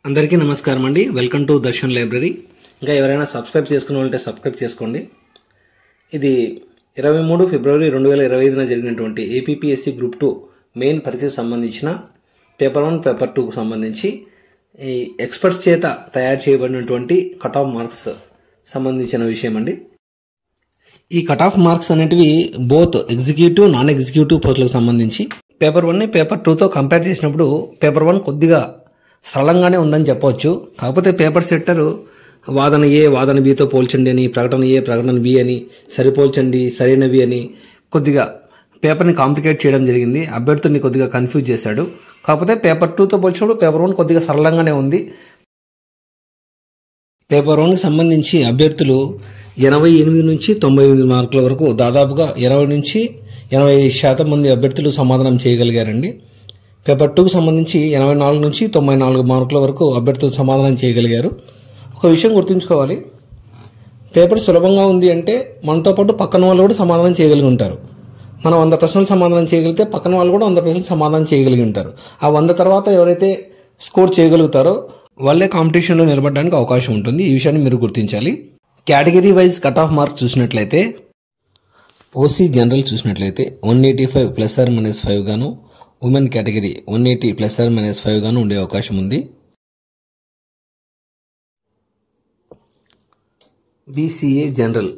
అందరికీ నమస్కారం అండి. Welcome to Darshan library. ఇంకా ఎవరైనా సబ్స్క్రైబ్ చేసుకునే వాళ్ళంటే సబ్స్క్రైబ్ చేసుకోండి. ఇది 23 ఫిబ్రవరి 2025న జరిగినటువంటి ఏపీపీఎస్సీ గ్రూప్ 2 మెయిన్ పరీక్షకు సంబంధించిన పేపర్ 1 పేపర్ 2కు సంబంధించి ఈ ఎక్స్పర్ట్స్ చేత తయారు చేయబడినటువంటి కట్ ఆఫ్ మార్క్స్ సంబంధించిన విషయం అండి. ఈ కట్ ఆఫ్ మార్క్స్ అనేటివి బోత్ ఎగ్జిక్యూటివ్ నాన్ ఎగ్జిక్యూటివ్ పోస్టులకు సంబంధించి పేపర్ 1ని పేపర్ 2తో కంపేర్ చేసినప్పుడు పేపర్ 1 కొద్దిగా సరళంగానే ఉందని చెప్పవచ్చు. కాకపోతే పేపర్ సెట్టర్ వాదన ఏ వాదన బితో పోల్చండి అని, ప్రకటన ఏ ప్రకటన బి అని, సరిపోల్చండి సరైనవి అని కొద్దిగా పేపర్ని కాంప్లికేట్ చేయడం జరిగింది. అభ్యర్థుల్ని కొద్దిగా కన్ఫ్యూజ్ చేశాడు. కాకపోతే పేపర్ 2తో పోల్చినప్పుడు పేపర్ 1 కొద్దిగా సరళంగానే ఉంది. పేపర్ 1కి సంబంధించి అభ్యర్థులు 88 నుంచి 98 మార్కుల వరకు దాదాపుగా 20 నుంచి 80% మంది అభ్యర్థులు సమాధానం చేయగలిగారండి. పేపర్ 2కు సంబంధించి 84 నుంచి 94 మార్కుల వరకు అభ్యర్థులు సమాధానం చేయగలిగారు. ఒక విషయం గుర్తుంచుకోవాలి, పేపర్ సులభంగా ఉంది అంటే మనతో పాటు పక్కన వాళ్ళు కూడా సమాధానం చేయగలిగి ఉంటారు. మనం 100 ప్రశ్నలు సమాధానం చేయగలిగితే పక్కన వాళ్ళు కూడా 100 ప్రశ్నలు సమాధానం చేయగలిగి ఉంటారు. ఆ 100 తర్వాత ఎవరైతే స్కోర్ చేయగలుగుతారో వాళ్ళే కాంపిటీషన్లో నిలబడడానికి అవకాశం ఉంటుంది. ఈ విషయాన్ని మీరు గుర్తించాలి. Category wise cut off marks చూసినట్లయితే ఓసీ జనరల్ చూసినట్లయితే 185 +−5 గాను, ఉమెన్ కేటగిరీ 180 +−5 గాను ఉండే అవకాశం ఉంది. బీసీఏ జనరల్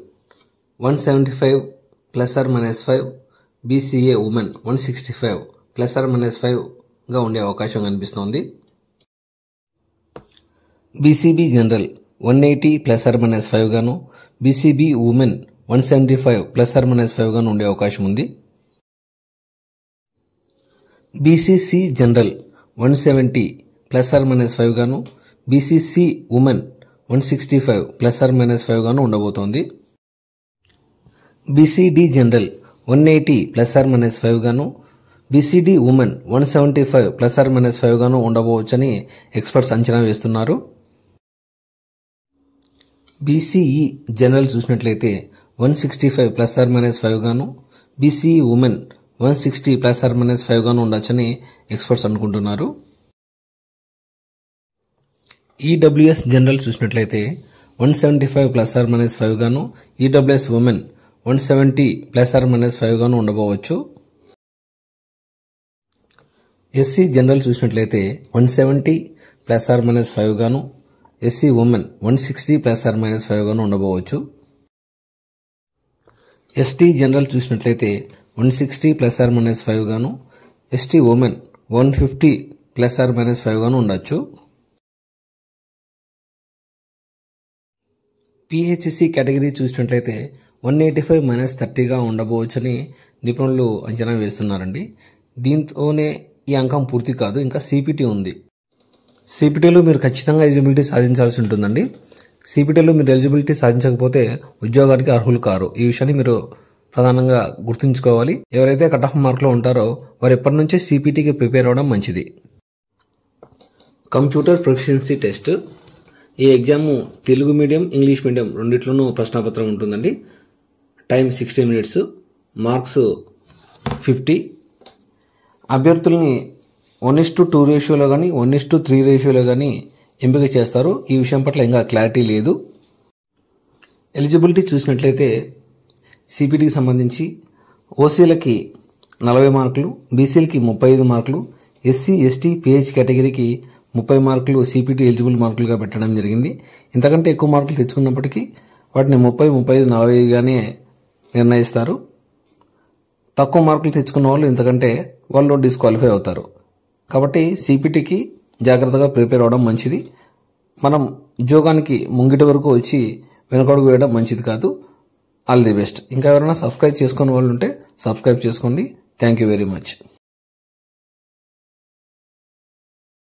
175 +−5, బీసీఏ ఉమెన్ 165 +−5 గా ఉండే అవకాశం కనిపిస్తోంది. బీసీబీ జనరల్ 180 +−5 గాను, బీసీబీ ఉమెన్ 175 +−5 గాను ఉండే అవకాశం ఉంది. బీసీసీ జనరల్ 170 +−5 గాను, బీసీసీ ఉమెన్ 165 +−5 గాను ఉండబోతోంది. బీసీడీ జనరల్ 180 +−5 గాను, బీసీడీ ఉమెన్ 175 +−5 గాను ఉండబోవచ్చని ఎక్స్పర్ట్స్ అంచనా వేస్తున్నారు. బీసీఈ జనరల్ చూసినట్లయితే 165 +−5 గాను, బీసీఈ ఉమెన్ 160 +−5 గాను ఉండొచ్చని ఎక్స్పర్ట్స్ అనుకుంటున్నారు. ఈడబ్ల్యూఎస్ జనరల్ చూసినట్లయితే 175 +−5 గాను, ఈడబ్ల్యూఎస్ ఉమెన్ 170 +−5 గాను ఉండబోవచ్చు. ఎస్సీ జనరల్ చూసినట్లయితే 170 +−5 గాను, ఎస్సీ ఉమెన్ 160 +−5 గాను ఉండబోవచ్చు. ఎస్టీ జనరల్ చూసినట్లయితే 160 +−5 గాను, ఎస్టీ ఉమెన్ 150 +−5 గాను ఉండొచ్చు. పిహెచ్సి కేటగిరీ చూసినట్లయితే 185 - 30 గా ఉండబోవచ్చని నిపుణులు అంచనా వేస్తున్నారండి. దీంతోనే ఈ అంకం పూర్తి కాదు, ఇంకా సిపిటి ఉంది. సిపిటీలో మీరు ఖచ్చితంగా ఎలిజిబిలిటీ సాధించాల్సి ఉంటుందండి. సిపిటీలో మీరు ఎలిజిబిలిటీ సాధించకపోతే ఉద్యోగానికి అర్హులు కారు. ఈ విషయాన్ని మీరు ప్రధానంగా గుర్తుంచుకోవాలి. ఎవరైతే కట్ ఆఫ్ మార్కులో ఉంటారో వారు ఎప్పటి నుంచే సిపిటీకి ప్రిపేర్ అవ్వడం మంచిది. Computer proficiency test. ఈ exam Telugu medium English medium రెండిట్లోనూ ప్రశ్నపత్రం ఉంటుందండి. Time 60 minutes, marks 50. అభ్యర్థుల్ని 1:2 రేషియోలో కానీ 1:3 రేషియోలో కానీ ఎంపిక చేస్తారు. ఈ విషయం పట్ల ఇంకా క్లారిటీ లేదు. ఎలిజిబిలిటీ చూసినట్లయితే సిపిటీకి సంబంధించి ఓసీలకి 40 మార్కులు, బీసీలకి 35 మార్కులు, ఎస్సీ ఎస్టీ పిహెచ్ కేటగిరీకి 30 మార్కులు సిపిటీ ఎలిజిబుల్ మార్కులుగా పెట్టడం జరిగింది. ఇంతకంటే ఎక్కువ మార్కులు తెచ్చుకున్నప్పటికీ వాటిని 30, 35, 40గానే నిర్ణయిస్తారు. తక్కువ మార్కులు తెచ్చుకున్న వాళ్ళు ఇంతకంటే వాళ్ళు డిస్క్వాలిఫై అవుతారు. కాబట్టి సిపిటీకి జాగ్రత్తగా ప్రిపేర్ అవ్వడం మంచిది. మనం ఉద్యోగానికి ముంగిటి వరకు వచ్చి వెనకడుగు వేయడం మంచిది కాదు. All the best. ఇంకా ఎవరైనా సబ్స్క్రైబ్ చేసుకునే వాళ్ళు ఉంటే సబ్స్క్రైబ్ చేసుకోండి. Thank you very much.